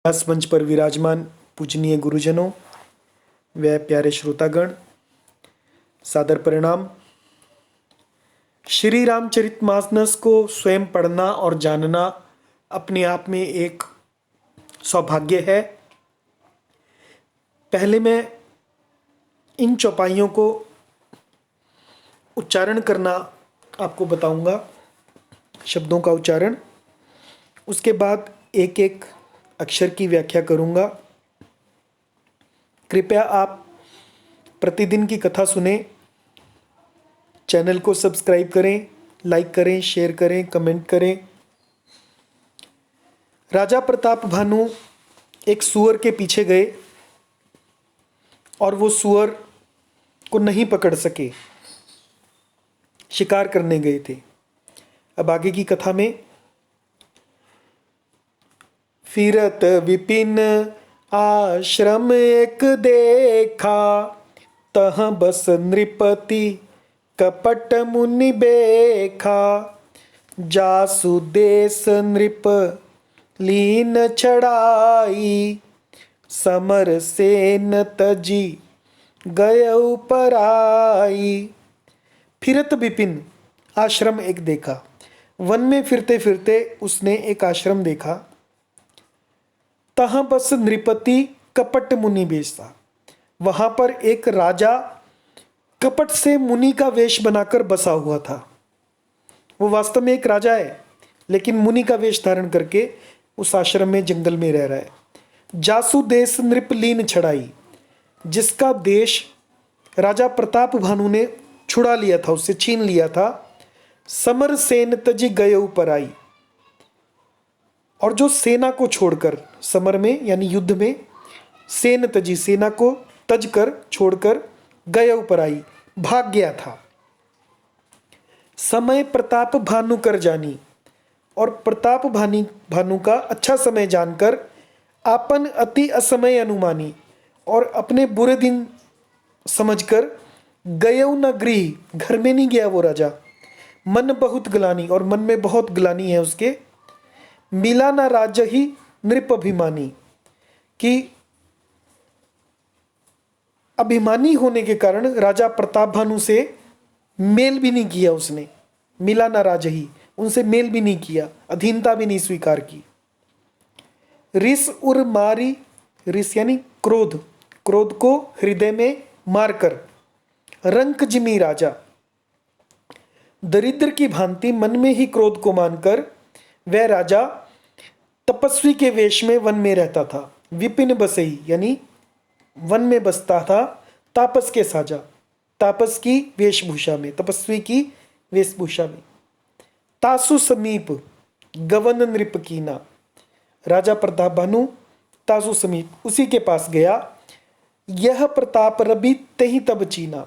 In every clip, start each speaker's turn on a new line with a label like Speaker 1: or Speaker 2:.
Speaker 1: व्यास मंच पर विराजमान पूजनीय गुरुजनों व प्यारे श्रोतागण, सादर परिणाम। श्री रामचरितमानस को स्वयं पढ़ना और जानना अपने आप में एक सौभाग्य है। पहले मैं इन चौपाइयों को उच्चारण करना आपको बताऊंगा, शब्दों का उच्चारण। उसके बाद एक एक अक्षर की व्याख्या करूंगा। कृपया आप प्रतिदिन की कथा सुने, चैनल को सब्सक्राइब करें, लाइक करें, शेयर करें, कमेंट करें। राजा प्रताप भानु एक सूअर के पीछे गए और वो सूअर को नहीं पकड़ सके, शिकार करने गए थे। अब आगे की कथा में, फिरत विपिन आश्रम एक देखा, तहाँ बस नृपति कपट मुनि बेखा, जासु देश नृप लीन छड़ाई, समर सेन तजी गयउ पराई। फिरत विपिन आश्रम एक देखा, वन में फिरते फिरते उसने एक आश्रम देखा। तहाँ बस नृपति कपट मुनि वेश था, वहाँ पर एक राजा कपट से मुनि का वेश बनाकर बसा हुआ था। वो वास्तव में एक राजा है, लेकिन मुनि का वेश धारण करके उस आश्रम में, जंगल में रह रहा है। जासु देश नृपलीन छड़ाई, जिसका देश राजा प्रताप भानु ने छुड़ा लिया था, उससे छीन लिया था। समर सेन तजी गयउ पराई, और जो सेना को छोड़कर, समर में यानी युद्ध में, सेन तजी सेना को तज कर छोड़कर, गयउ पराई भाग गया था। समय प्रताप भानु कर जानी, और प्रताप भानु का अच्छा समय जानकर, आपन अति असमय अनुमानी, और अपने बुरे दिन समझकर, गयउ न गृह, घर में नहीं गया वो राजा। मन बहुत ग्लानि, और मन में बहुत ग्लानि है उसके। मिला न राज्य ही नृप अभिमानी, कि अभिमानी होने के कारण राजा प्रताप भानु से मेल भी नहीं किया उसने। मिला न राज्य ही, उनसे मेल भी नहीं किया, अधीनता भी नहीं स्वीकार की। रिस उर मारी, रिस यानी क्रोध, क्रोध को हृदय में मारकर, रंक जिमी राजा, दरिद्र की भांति मन में ही क्रोध को मानकर वह राजा तपस्वी के वेश में वन में रहता था। विपिन बसई यानी वन में बसता था, तापस के साजा, तापस की वेशभूषा में, तपस्वी की वेशभूषा में। तासु समीप गवन नृप कीना, राजा प्रताप भानु तासु समीप, उसी के पास गया। यह प्रताप रवि तही तब चीना,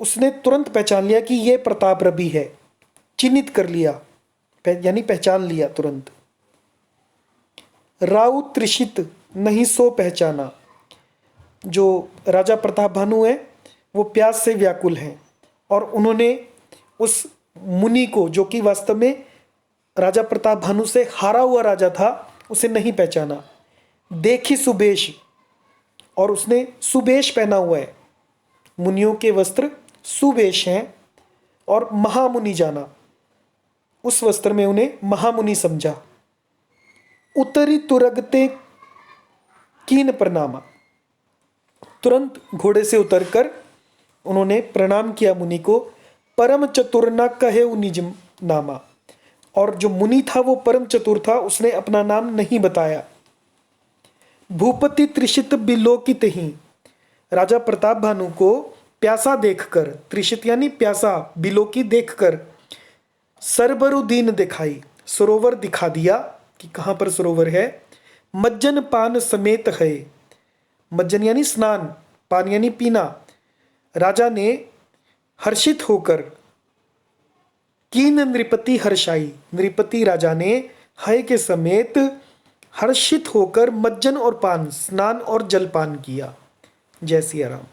Speaker 1: उसने तुरंत पहचान लिया कि यह प्रताप रवि है, चिन्हित कर लिया, यानी पहचान लिया तुरंत। राउ त्रिषित नहीं सो पहचाना, जो राजा प्रताप भानु है वो प्यास से व्याकुल हैं, और उन्होंने उस मुनि को, जो कि वास्तव में राजा प्रताप भानु से हारा हुआ राजा था, उसे नहीं पहचाना। देखी सुबेश, और उसने सुबेश पहना हुआ है, मुनियों के वस्त्र सुबेश हैं, और महामुनि जाना, उस वस्त्र में उन्हें महामुनि समझा। उतरी तुरगते कीन प्रणामा, तुरंत घोड़े से उतरकर उन्होंने प्रणाम किया मुनि को। परम चतुर न कहे निज नामा, और जो मुनि था वो परम चतुर था, उसने अपना नाम नहीं बताया। भूपति त्रिषित बिलोकित ही, राजा प्रताप भानु को प्यासा देखकर, त्रिषित यानी प्यासा, बिलोकी देखकर, सरबरुदीन दिखाई, सरोवर दिखा दिया कि कहाँ पर सरोवर है। मज्जन पान समेत है, मज्जन यानी स्नान, पान यानी पीना। राजा ने हर्षित होकर, कीन नृपति हर्षाई, नृपति राजा ने हय के समेत हर्षित होकर मज्जन और पान, स्नान और जलपान किया। जय सिया राम।